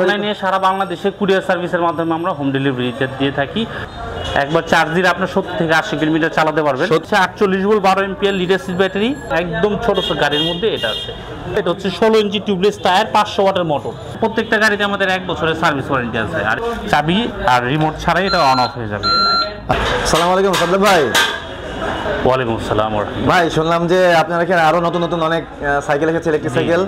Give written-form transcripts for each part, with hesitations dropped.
অনলাইনে সারা বাংলাদেশে কুরিয়ার সার্ভিসের মাধ্যমে আমরা হোম ডেলিভারি দিয়ে থাকি। একবার চার্জ দিলে আপনার 70 থেকে 80 কিলোমিটার চালাতে পারবেন। হচ্ছে 48 volt 12 ampere lead acid battery, একদম ছোট গাড়ির মধ্যে এটা আছে। এটা হচ্ছে 16 ইঞ্চি টিউবলেস টায়ার, 500 ওয়াটের মোটর। প্রত্যেকটা গাড়িতে আমাদের 1 বছরের সার্ভিস ওয়ারেন্টি আছে, আর চাবি আর রিমোট ছাড়াই এটা অন অফ হয়ে যাবে। আসসালামু আলাইকুম সাদ্দাম ভাই। ওয়ালাইকুম আসসালাম ভাই, শুনলাম যে আপনারা এখানে আরো নতুন নতুন অনেক সাইকেল এসেছে, ইলেকট্রিক সাইকেল।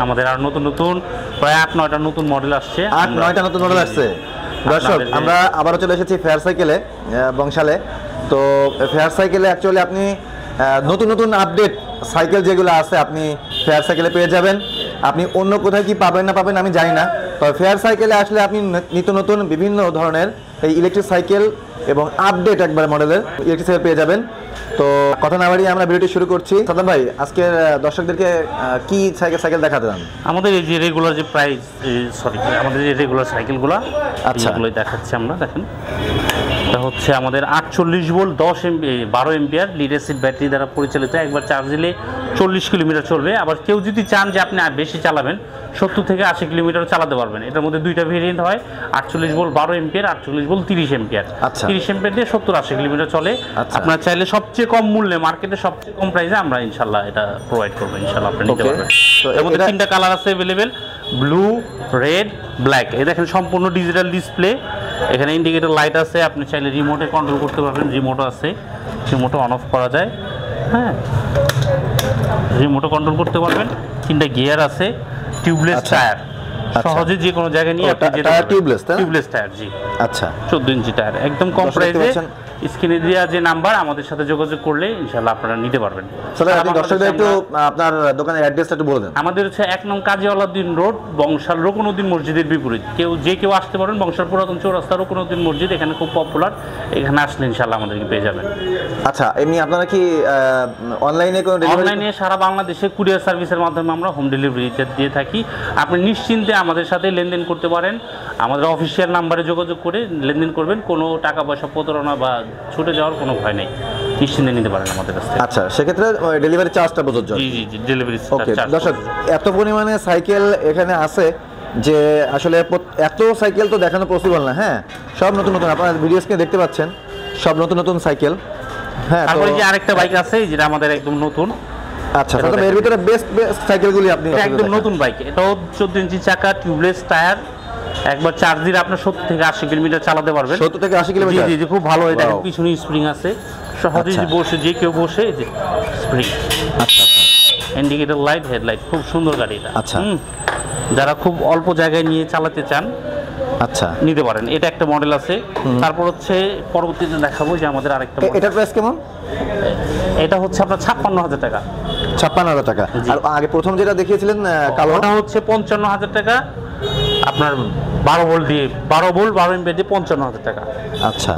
আমাদের আর নতুন নতুন প্রায় 8-9টা নতুন মডেল আসছে। 8-9টা নতুন মডেল আসছে। দর্শক, আমরা আবারও চলে এসেছি ফেয়ার সাইকেলে, বংশালে। তো ফেয়ার সাইকেলে অ্যাকচুয়ালি আপনি নতুন নতুন আপডেট সাইকেল যেগুলো আছে আপনি ফেয়ার সাইকেলে পেয়ে যাবেন। আপনি অন্য কোথায় কি পাবেন না পাবেন আমি জানি না, তবে ফেয়ার সাইকেলে আসলে আপনি নিত্য নতুন বিভিন্ন ধরনের এই ইলেকট্রিক সাইকেল এবং আপডেট একবার মডেলের ইলেকট্রিক সাইকেল পেয়ে যাবেন। তো কথা না বাড়িয়ে আমরা ভিডিওটি শুরু করছি। সাদ্দাম ভাই, আজকে দর্শকদেরকে কি সাইকেল দেখাতে চান? আমাদের এই যে রেগুলার যে প্রাইস, আমাদের যে রেগুলার সাইকেলগুলো, আচ্ছা, এগুলোই দেখাচ্ছি আমরা। দেখেন, এটা হচ্ছে আমাদের 48 volt 12 ampere lead acid battery দ্বারা পরিচালিত। একবার চার্জ দিলে 40 কিলোমিটার চলবে। আবার কেউ যদি চান যে আপনি বেশি চালাবেন, 70 থেকে 80 কিলোমিটার চালাতে পারবেন। এটার মধ্যে দুইটা ভেরিয়েন্ট হয়, 48 volt 12 ampere, 48 volt 30 ampere. 30 ampere দিয়ে 70-80 কিলোমিটার চলে। আপনারা চাইলে সবচেয়ে কম মূল্যে, মার্কেটে সবচেয়ে কম প্রাইসে আমরা ইনশাল্লাহ এটা প্রোভাইড করবো। ইনশাল্লাহ আপনি নিতে পারবেন। এর মধ্যে 3টা কালার আছে অ্যাভেলেবেল, ব্লু, রেড, ব্ল্যাক। এই দেখেন সম্পূর্ণ ডিজিটাল ডিসপ্লে। এখানে ইন্ডিকেটর লাইট আছে, আপনি চাইলে রিমোটে কন্ট্রোল করতে পারবেন। রিমোটও আছে, রিমোটও অন অফ করা যায়। হ্যাঁ, রিমোটও কন্ট্রোল করতে পারবেন। 3টা গিয়ার আছে, টিউবলেস টায়ার, সহজে যে কোনো জায়গায় নিয়ে আপনি যেতে পারবেন। টিউবলেস টায়ার, জি। আচ্ছা, 14 ইঞ্চি টায়ার, একদম কম প্রাইসে। স্ক্রিনে দেওয়া যে নাম্বার, আমাদের সাথে যোগাযোগ করলে ইনশাআল্লাহ আপনারা নিতে পারবেন। স্যার, আপনি দর্শকদের একটু আপনার দোকানের অ্যাড্রেসটা একটু বলে দেন। আমাদের হচ্ছে 1 নং কাজী আলাউদ্দিন রোড, বংশাল রকুনউদ্দিন মসজিদের বিপরীত। কেউ আসতে পারেন, বংশাল পুরাতন চৌরাস্তা রকুনউদ্দিন মসজিদ, এখানে খুব পপুলার। এখানে আসলে ইনশাআল্লাহ আমাদেরকে পেয়ে যাবেন। আচ্ছা, এমনি আপনারা কি অনলাইনে সারা বাংলাদেশে কুরিয়ার সার্ভিসের মাধ্যমে আমরা হোম ডেলিভারি দিয়ে থাকি। আপনি নিশ্চিন্তে আমাদের সাথে লেনদেন করতে পারেন। আমাদের অফিসিয়াল নাম্বারে যোগাযোগ করে লেনদেন করবেন। কোনো টাকা পয়সা প্রতারণা বা ছুটে যাওয়ার কোনো ভয় নেই, নিশ্চিন্তে নিতে পারেন আমাদের কাছ থেকে। আচ্ছা, সেক্ষেত্রে ডেলিভারি চার্জটা প্রযোজ্য? জি, ডেলিভারি চার্জ। দর্শক, এত পরিমাণে সাইকেল এখানে আছে যে আসলে এত সাইকেল তো দেখানো পসিবল না। হ্যাঁ, সব নতুন নতুন, আপনারা ভিডিও স্ক্রিনে দেখতে পাচ্ছেন, সব নতুন নতুন সাইকেল। হ্যাঁ, তারপরে যে আরেকটা বাইক আছে যেটা আমাদের একদম নতুন। আচ্ছা, তাহলে এর ভিতরে বেস্ট সাইকেলগুলি আপনি একদম নতুন বাইক। এটাও 14 ইঞ্চি চাকা, টিউবলেস টায়ার, একবার চার্জ দিলে আপনার 70 থেকে 80 কিলোমিটার চালাতে পারবেন। 70 থেকে 80 কিলোমিটার? জি, খুব ভালো। এটা পিছনে স্প্রিং আছে, সহজেই বসে যে কেউ বসে স্প্রিং। আচ্ছা, ইন্ডিকেটর লাইট, হেডলাইট, খুব সুন্দর গাড়ি এটা। আচ্ছা, যারা খুব অল্প জায়গায় নিয়ে চালাতে চান, আচ্ছা, নিতে পারেন। এটা একটা মডেল আছে। তারপর হচ্ছে পরবর্তীতে দেখাবো যে আমাদের আরেকটা। এটার প্রাইস কেমন? এটা হচ্ছে আপনার 56,000 টাকা। 56,000 টাকা। আর আগে প্রথম যেটা দেখিয়েছিলেন কালো, ওটা হচ্ছে 55,000 টাকা। আপনার 12 ভোল্ট 12 এম্পিয়ার দিয়ে 55,000 টাকা। আচ্ছা,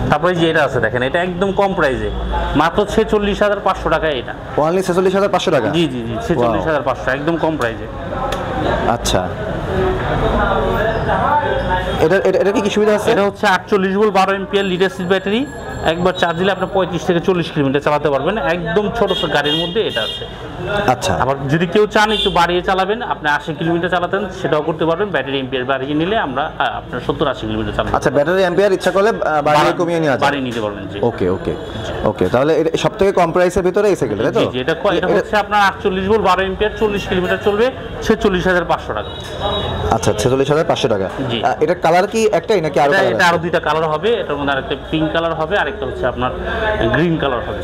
তারপরে যে এটা আছে দেখেন, এটা একদম কম প্রাইসে, মাত্র 46,500 টাকা। এটা অনলি 46,500 টাকা? জি, 46,500, একদম কম প্রাইসে। আচ্ছা, এটা কি সুবিধা আছে? এটা হচ্ছে 48 volt 12 ampere lead acid battery. একবার চার্জ দিলে আপনি 35 থেকে 40 কিলোমিটার চালাতে পারবেন। একদম ছোট গাড়ির মধ্যে এটা আছে। আচ্ছা, আবার যদি কেউ চান একটু বাড়িয়ে চালাবেন, আপনি 80 কিলোমিটার চালাতেন, সেটাও করতে পারবেন। ব্যাটারি এম্পিয়ার বাড়িয়ে নিলে আমরা আপনার 70-80 কিলোমিটার চালাতে। আচ্ছা, ব্যাটারি এম্পিয়ার ইচ্ছা করলে বাড়িয়ে কমিয়ে নিয়ে বাড়িয়ে নিতে পারবেন। জি, ওকে। তাহলে এটা সবথেকে কম প্রাইসের ভিতরে এই সাইকেল, তাই তো? জি, এটা হচ্ছে আপনার 48 ভোল্ট 12 এম্পিয়ার, 40 কিলোমিটার চলবে, 46,500 টাকা। আচ্ছা, 46,500 টাকা। এটা কালার কি একটাই নাকি আরো? এটা আরো দুইটা কালার হবে। এটার মধ্যে আরেকটা পিঙ্ক কালার হবে, আরেকটা হচ্ছে আপনার গ্রিন কালার হবে।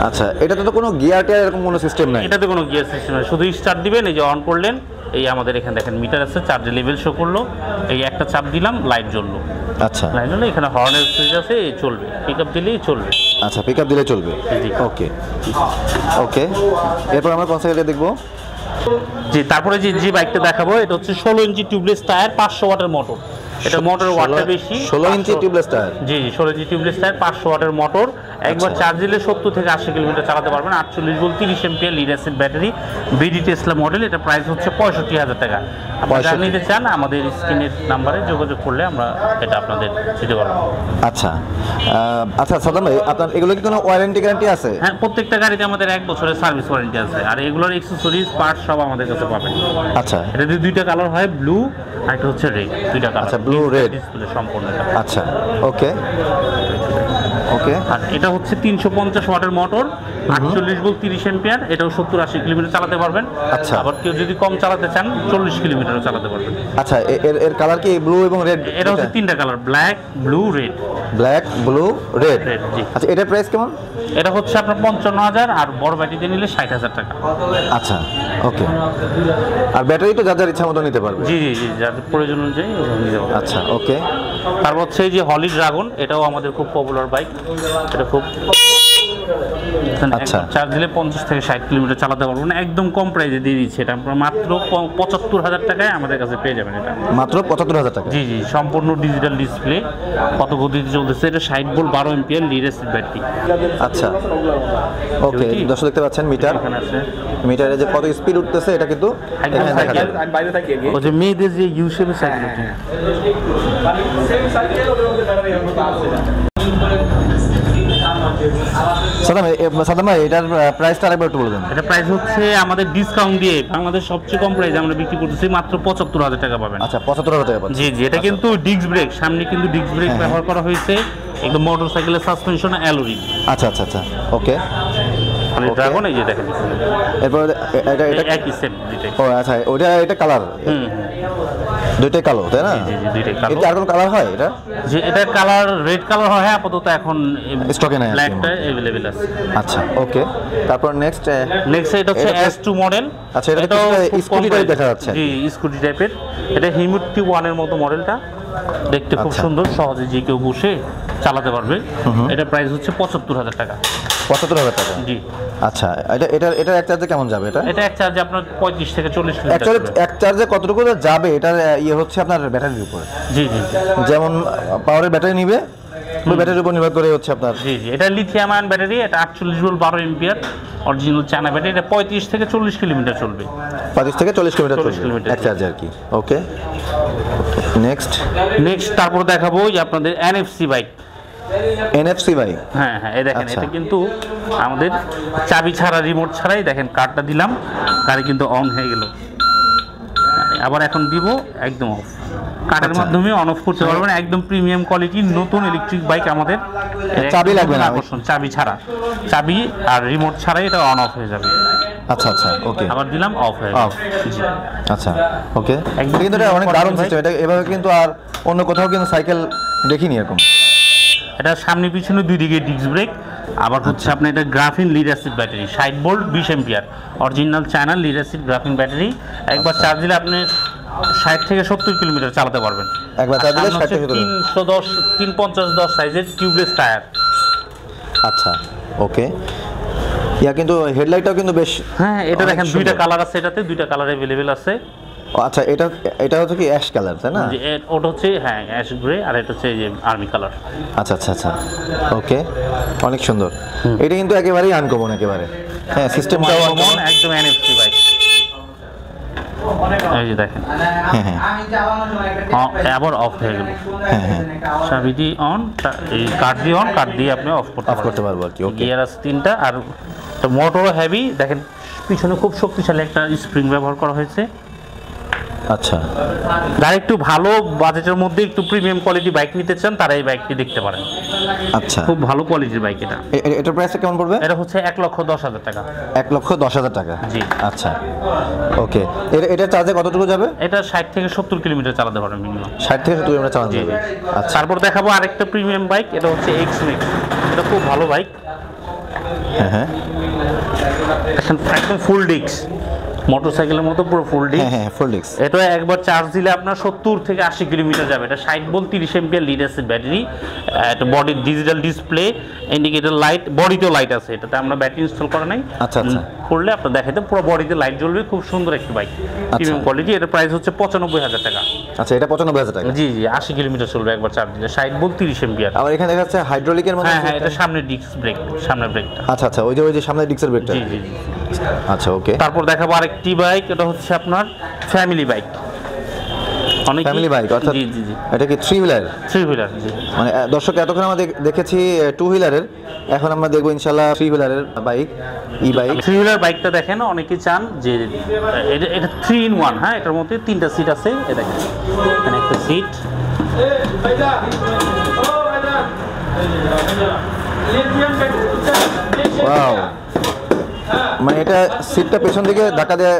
আচ্ছা, এটাতে তো কোনো গিয়ার টিয়ার এরকম কোনো সিস্টেম নাই? এটাতে কোনো গিয়ার সিস্টেম নাই, শুধু স্টার্ট দিবেন। এই যে অন করলেন, এই আমাদের এখানে দেখেন মিটার আছে, চার্জের লেভেল শো করলো, এই একটা চাপ দিলাম, লাইট জ্বললো। আচ্ছা, লাইট জ্বললে এখানে হর্নের সুইচ আছে, চলবে। পিকআপ দিলেই চলবে। আচ্ছা, পিকআপ দিলে চলবে। জি, ওকে। এরপর আমরা কোন সাইকেলটা দেখবো? জি, তারপরে যে বাইকটা দেখাবো, এটা হচ্ছে 16 ইঞ্চি টিউবলেস টায়ার, 500 ওয়াটের মোটর। এটা মোটর ওয়াটটা বেশি। 16 ইঞ্চি টিউবলেস টায়ার? জি, 16 ইঞ্চি টিউবলেস টায়ার, 500 ওয়াটের মোটর। একবার চার্জ দিলে 70 থেকে 80 কিলোমিটার চালাতে পারবেন। 48 volt 30 ampere lead acid battery, BD Tesla model. এটা প্রাইস হচ্ছে 65,000 টাকা। আপনারা যারা নিতে চান আমাদের স্ক্রিনের নাম্বারে যোগাযোগ করলে আমরা এটা আপনাদের দিতে পারবো। আচ্ছা আচ্ছা সাদ্দাম ভাই, আপনার এগুলো কি কোনো ওয়ারেন্টি গ্যারান্টি আছে? হ্যাঁ, প্রত্যেকটা গাড়িতে আমাদের 1 বছরের সার্ভিস ওয়ারেন্টি আছে, আর এগুলোর অ্যাকসেসরিজ পার্টস সব আমাদের কাছে পাবেন। আচ্ছা, এটা দুইটা কালার হয়, ব্লু আর একটা হচ্ছে রেড, দুইটা কালার। আচ্ছা, ব্লু রেড ডিসপ্লে সম্পূর্ণ। আচ্ছা, ওকে ওকে। আর এটা হচ্ছে 350 ওয়াটের মোটর, 48 ভোল্ট 30 এম্পিয়ার। এটাও 70-80 কিলোমিটার চালাতে পারবেন। আচ্ছা, আবার কেউ যদি কম চালাতে চান 40 কিলোমিটারও চালাতে পারবেন। আচ্ছা, এর কালার কি ব্লু এবং রেড? এটা হচ্ছে তিনটা colour, black, blue, red. Black, blue, red. জি। আচ্ছা, এটার প্রাইস কেমন? এটা হচ্ছে আপনার 55,000, আর বড় ব্যাটারিতে নিলে 60,000 টাকা। আচ্ছা, ওকে। আর ব্যাটারি তো যার যার ইচ্ছা মতো নিতে পারবে? জি জি জি, যার প্রয়োজন অনুযায়ী নিতে পারবে। আচ্ছা, ওকে। তারপর হচ্ছে এই যে হলি ড্রাগন, এটাও আমাদের খুব পপুলার বাইক। এটা খুব আচ্ছা, চার্জ দিলে 50 থেকে 60 কিলোমিটার চালাতে পারবেন। একদম কম প্রাইসে দিয়ে দিচ্ছে এটা, আপনারা মাত্র 75,000 টাকায় আমাদের কাছে পেয়ে যাবেন এটা। মাত্র 75,000 টাকা? জি জি, সম্পূর্ণ ডিজিটাল ডিসপ্লে, কত গতিতে চলতেছে। এটা 60 volt 12 ampere lead acid battery. আচ্ছা, ওকে। দর্শক দেখতে পাচ্ছেন মিটার, এখানে আছে মিটারে যে কত স্পিড উঠতেছে এটা কিন্তু এখানে দেখা যাবে। বাইরে থাকি আগে ওই যে মেয়েদের যে ইউ শেপের সাইকেল। সাদ্দাম ভাই, এটার প্রাইসটা আরেকবার একটু বলবেন। এটা প্রাইস হচ্ছে আমাদের ডিসকাউন্ট দিয়ে বাংলাদেশ সবচেয়ে কম প্রাইসে আমরা বিক্রি করতেছি, মাত্র 75,000 টাকা পাবেন। আচ্ছা, 75,000 টাকা পাচ্ছেন। জি জি, এটা কিন্তু ডিস্ক ব্রেক, সামনে কিন্তু ডিস্ক ব্রেক ব্যবহার করা হয়েছে। একদম মোটরসাইকেলের সাসপেনশন অ্যালোরি। আচ্ছা আচ্ছা আচ্ছা, ওকে। ড্রাগন এই যে দেখেন, এরপর এটা একই সেম দুইটাই। ও আচ্ছা, এটা কালার দুইটাই কালো, তাই না? জি জি, দুইটাই কালো। এটা আর কোনো কালার হয় এটা? যে এটা কালার রেড কালার হয় আপাতত, এখন স্টকে নাই, ব্ল্যাকটা अवेलेबल আছে। আচ্ছা, ওকে। তারপর নেক্সট এটা হচ্ছে S2 মডেল। আচ্ছা, এটা তো স্কুটি টাইপ দেখা যাচ্ছে। জি, স্কুটি টাইপের। এটা হিউমিডিটি 1 এর মতো মডেলটা, দেখতে খুব সুন্দর, সহজে যে কেউ বসে চালাতে পারবে। এটা প্রাইস হচ্ছে 75,000 টাকা। 75,000 টাকা? জি। আচ্ছা, এটা এক চার্জে কেমন যাবে? এটা এক চার্জে আপনার 35 থেকে 40 অ্যাকচুয়ালি কিলোমিটার। এক চার্জে কতটুকু যাবে এটা ইয়ে হচ্ছে আপনার ব্যাটারির উপর। জি জি, যেমন পাওয়ারের ব্যাটারি নিবে, ওই ব্যাটারির উপর নির্ভর করে হচ্ছে আপনার। জি জি, এটা লিথিয়াম আয়ন ব্যাটারি। এটা 48 volt 12 ampere original China battery. এটা 35 থেকে 40 কিলোমিটার চলবে। 35 থেকে 40 কিলোমিটার 40 চলবে কিলোমিটার, এক চার্জে আর কি। ওকে, নেক্সট তারপর দেখাবো যে আপনাদের NFC বাইক। এনএফসি ভাই? হ্যাঁ হ্যাঁ, এই দেখেন, আচ্ছা। এটা কিন্তু আমাদের চাবি ছাড়া, রিমোট ছাড়াই, দেখেন কার্ডটা দিলাম, গাড়ি কিন্তু অন হয়ে গেল। আবার এখন দিব একদম অফ। কার্ডের মাধ্যমে অন অফ করতে পারবেন। একদম প্রিমিয়াম কোয়ালিটির নতুন ইলেকট্রিক বাইক আমাদের। চাবি লাগবে না? আকর্ষণ, চাবি ছাড়া, চাবি আর রিমোট ছাড়াই এটা অন অফ হয়ে যাবে। আচ্ছা আচ্ছা, ওকে। আবার দিলাম, অফ হয়ে অফ। গেল। জি। আচ্ছা, ওকে। একদম কিন্তু এটা অনেক দারুণ ভাই। সিস্টেম। এটা এভাবে কিন্তু আর অন্য কোথাও কিন্তু সাইকেল দেখিনি এরকম। এটা সামনে পিছনে দুই দিকে ডিস্ক ব্রেক। আবার হচ্ছে আপনার এটা graphene lead acid battery, 60 volt 20 ampere original China lead acid graphene battery. একবার চার্জ দিলে আপনি 60 থেকে 70 কিলোমিটার চালাতে পারবেন। একবার চার্জ দিলে 60 থেকে 70? 350-10 সাইজের টিউবলেস টায়ার। আচ্ছা, ওকে। ইয়া কিন্তু হেডলাইটটাও কিন্তু বেশ। হ্যাঁ, এটা অনেক দেখেন সুন্দর। দুইটা কালার আছে, এটাতে দুইটা কালার अवेलेबल আছে। আচ্ছা, এটা হচ্ছে কি অ্যাশ কালার, তাই না? যে ওটা হচ্ছে হ্যাঁ অ্যাশ গ্রে, আর এটা হচ্ছে এই যে আর্মি কালার। আচ্ছা আচ্ছা আচ্ছা, ওকে, অনেক সুন্দর। এটা কিন্তু একেবারেই আনকমন, একেবারে। হ্যাঁ, সিস্টেমটাও আনকমন, একদম NFC বাইক। এই যে দেখেন, হ্যাঁ হ্যাঁ আবার অফ হয়ে গেল। হ্যাঁ হ্যাঁ, চাবি দিয়ে অন, এই কার্ড দিয়ে অন, কার্ড দিয়ে আপনি অফ করতে পারবো আর কি। ওকে, গিয়ার আছে 3টা, আর মোটরও হেভি। দেখেন পিছনে খুব শক্তিশালী একটা স্প্রিং ব্যবহার করা হয়েছে। আচ্ছা, যারা একটু ভালো বাজেটের মধ্যে একটু প্রিমিয়াম কোয়ালিটি বাইক নিতে চান তারা এই বাইকটি দেখতে পারেন। আচ্ছা, খুব ভালো কোয়ালিটির বাইক এটা। এটার প্রাইসটা কেমন পড়বে? এটা হচ্ছে 1,10,000 টাকা। 1,10,000 টাকা? জি। আচ্ছা, ওকে। এটা চার্জে কতটুকু যাবে? এটা 60 থেকে 70 কিলোমিটার চালাতে পারবেন মিনিমাম। 60 থেকে 70 কিলোমিটার চালানো যাবে। আচ্ছা, তারপর দেখাবো আরেকটা প্রিমিয়াম বাইক। এটা হচ্ছে X-Max। এটা খুব ভালো বাইক। হ্যাঁ হ্যাঁ, একদম ফুল ডিস্ক, মোটরসাইকেলের মতো পুরো ফুল ডিস্ক। হ্যাঁ হ্যাঁ ফুল ডিস্ক। এটা একবার চার্জ দিলে আপনার 70 থেকে 80 কিলোমিটার যাবে। এটা 60 volt 30 ampere lead acid battery, এটা body digital display, indicator light, বডিতেও লাইট আছে। এটাতে আমরা ব্যাটারি ইনস্টল করা নাই। আচ্ছা আচ্ছা। করলে আপনার দেখাইতে পুরো বডিতে লাইট জ্বলবে, খুব সুন্দর একটি বাইক, প্রিমিয়াম কোয়ালিটি। এটার প্রাইস হচ্ছে 95,000 টাকা। আচ্ছা, এটা 95,000 টাকা। জি জি, 80 কিলোমিটার চলবে একবার চার্জ দিলে, 60 ভোল্ট 30 এম্পিয়ার। আবার এখানে দেখা যাচ্ছে হাইড্রোলিকের মধ্যে। হ্যাঁ হ্যাঁ, এটা সামনে ডিস্ক ব্রেক, সামনের ব্রেকটা। আচ্ছা আচ্ছা, ওই যে সামনে ডিস্কের ব্রেকটা। জি জি জি। আচ্ছা ওকে। তারপর দেখাবো আরেকটি বাইক, এটা হচ্ছে আপনার ফ্যামিলি বাইক। অনেক ফ্যামিলি বাইক, অর্থাৎ জি জি জি, এটা কি 3 হুইলার? 3 হুইলার। জি, মানে দর্শক এতক্ষণ আমরা দেখেছি 2 হুইলারের, এখন আমরা দেখবো ইনশাআল্লাহ 3 হুইলারের বাইক, ই বাইক। 3 হুইলার বাইকটা দেখেন, অনেকে চান যে এটা 3 in 1। হ্যাঁ, এটার মধ্যে 3টা সিট আছে। এই দেখেন, এখানে একটা সিট, ওয়াও, মানে এটা সিটটা পেছন দিকে ধাক্কা দিয়ে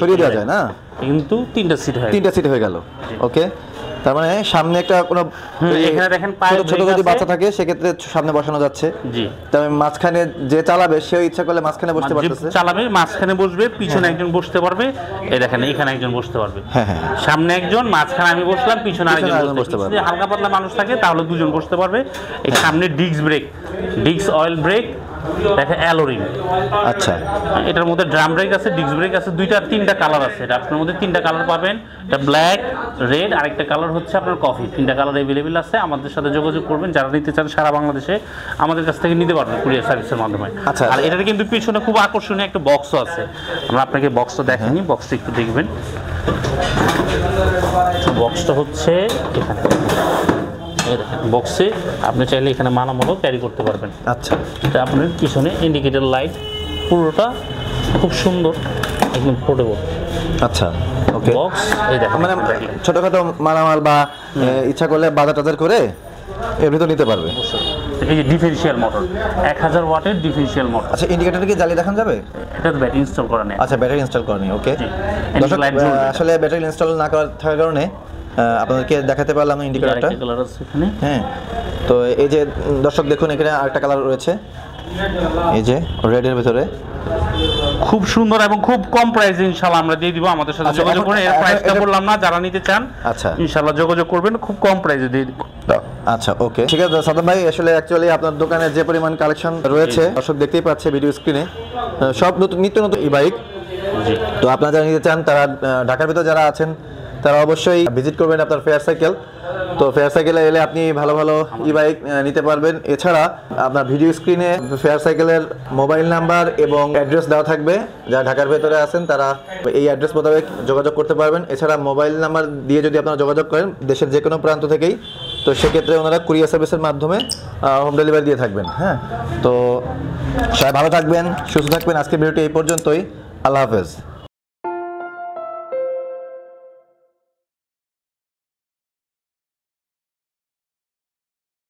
সরিয়ে দেওয়া যায় না? কিন্তু 3টা সিট হয়, 3টা সিট হয়ে গেল। ওকে, তার মানে সামনে একটা কোনো এখানে দেখেন পায়ের ছোট ব্রেক যদি আছে। বাচ্চা থাকে সেক্ষেত্রে সামনে বসানো যাচ্ছে। জি, তবে মাঝখানে যে চালাবে সেও ইচ্ছা করলে মাঝখানে বসতে যে পারতেছে। চালাবে মাঝখানে বসবে, পিছনে একজন বসতে পারবে। এই দেখেন, এখানে একজন বসতে পারবে। হ্যাঁ হ্যাঁ, সামনে একজন, মাঝখানে আমি বসলাম, পিছনে আরেকজন আরেকজন বসতে বসতে পারবে। পারবে। যদি হালকা পাতলা মানুষ থাকে তাহলে দুজন বসতে পারবে। এই সামনে disc brake, disc oil brake, দেখেন অ্যালোরিং। আচ্ছা, এটার মধ্যে ড্রাম ব্রেক আছে, ডিস্ক ব্রেক আছে, 3টা কালার আছে। এটা আপনার মধ্যে 3টা কালার পাবেন। এটা ব্ল্যাক, রেড, আরেকটা কালার হচ্ছে আপনার কফি। 3টা কালার অ্যাভেলেবেল আছে। আমাদের সাথে যোগাযোগ করবেন, যারা নিতে চান সারা বাংলাদেশে আমাদের কাছ থেকে নিতে পারবেন কুরিয়ার সার্ভিসের মাধ্যমে। আচ্ছা। আর এটার কিন্তু পিছনে খুব আকর্ষণীয় একটা বক্সও আছে। আমরা আপনাকে বক্সটা দেখাইনি, বক্সটা একটু দেখবেন। বক্সটা হচ্ছে এখানে, বক্সে আপনি চাইলে এখানে মালামালও ক্যারি করতে পারবেন। আচ্ছা, এটা আপনার পিছনে ইন্ডিকেটর লাইট, পুরোটা খুব সুন্দর, একদম পোর্টেবল। আচ্ছা ওকে। বক্স এই দেখেন, মানে ছোটখাটো মালামাল বা ইচ্ছা করলে বাজার টাজার করে এর ভিতর নিতে পারবে। এই যে ডিফারেন্সিয়াল মোটর, 1000 ওয়াটের ডিফারেন্সিয়াল মোটর। আচ্ছা, ইন্ডিকেটর কি জ্বালিয়ে দেখানো যাবে? এটা ব্যাটারি ইনস্টল করা নেই। আচ্ছা, ব্যাটারি ইনস্টল করেনি। ওকে, জি, দর্শক, লাইট জ্বলবে। আসলে ব্যাটারি ইনস্টল না করার থাকার কারণে আপনাদেরকে দেখাতে পারলাম ইন্ডিকেটরটা। আরেকটা কালার আছে এখানে। হ্যাঁ, তো এই যে দর্শক দেখুন, এখানে আরেকটা কালার রয়েছে, এই যে রেডের ভিতরে। খুব সুন্দর এবং খুব কম প্রাইসে ইনশাআল্লাহ আমরা দিয়ে দিব। আমাদের সাথে আচ্ছা, যোগাযোগ এখন- করুন। এর এখন প্রাইসটা এটা- বললাম না, যারা নিতে চান আচ্ছা ইনশাআল্লাহ যোগাযোগ করবেন, খুব কম প্রাইসে দিয়ে দিব। আচ্ছা ওকে, ঠিক আছে সাদম ভাই। আসলে অ্যাকচুয়ালি আপনার দোকানে যে পরিমাণ কালেকশন রয়েছে দর্শক দেখতেই পাচ্ছে ভিডিও স্ক্রিনে, সব নিত্য নতুন ই বাইক। জি, তো আপনারা যারা নিতে চান তারা ঢাকার ভিতরে যারা আছেন তারা অবশ্যই ভিজিট করবেন আপনার ফেয়ার সাইকেল। তো ফেয়ার সাইকেলে এলে আপনি ভালো ভালো ই বাইক নিতে পারবেন। এছাড়া আপনার ভিডিও স্ক্রিনে ফেয়ার সাইকেলের মোবাইল নাম্বার এবং অ্যাড্রেস দেওয়া থাকবে। যারা ঢাকার ভেতরে আছেন তারা এই অ্যাড্রেস মোতাবেক যোগাযোগ করতে পারবেন। এছাড়া মোবাইল নাম্বার দিয়ে যদি আপনারা যোগাযোগ করেন দেশের যে কোনো প্রান্ত থেকেই, তো সেক্ষেত্রে ওনারা কুরিয়ার সার্ভিসের মাধ্যমে হোম ডেলিভারি দিয়ে থাকবেন। হ্যাঁ, তো সবাই ভালো থাকবেন, সুস্থ থাকবেন। আজকে ভিডিওটি এই পর্যন্তই। আল্লাহ হাফেজ।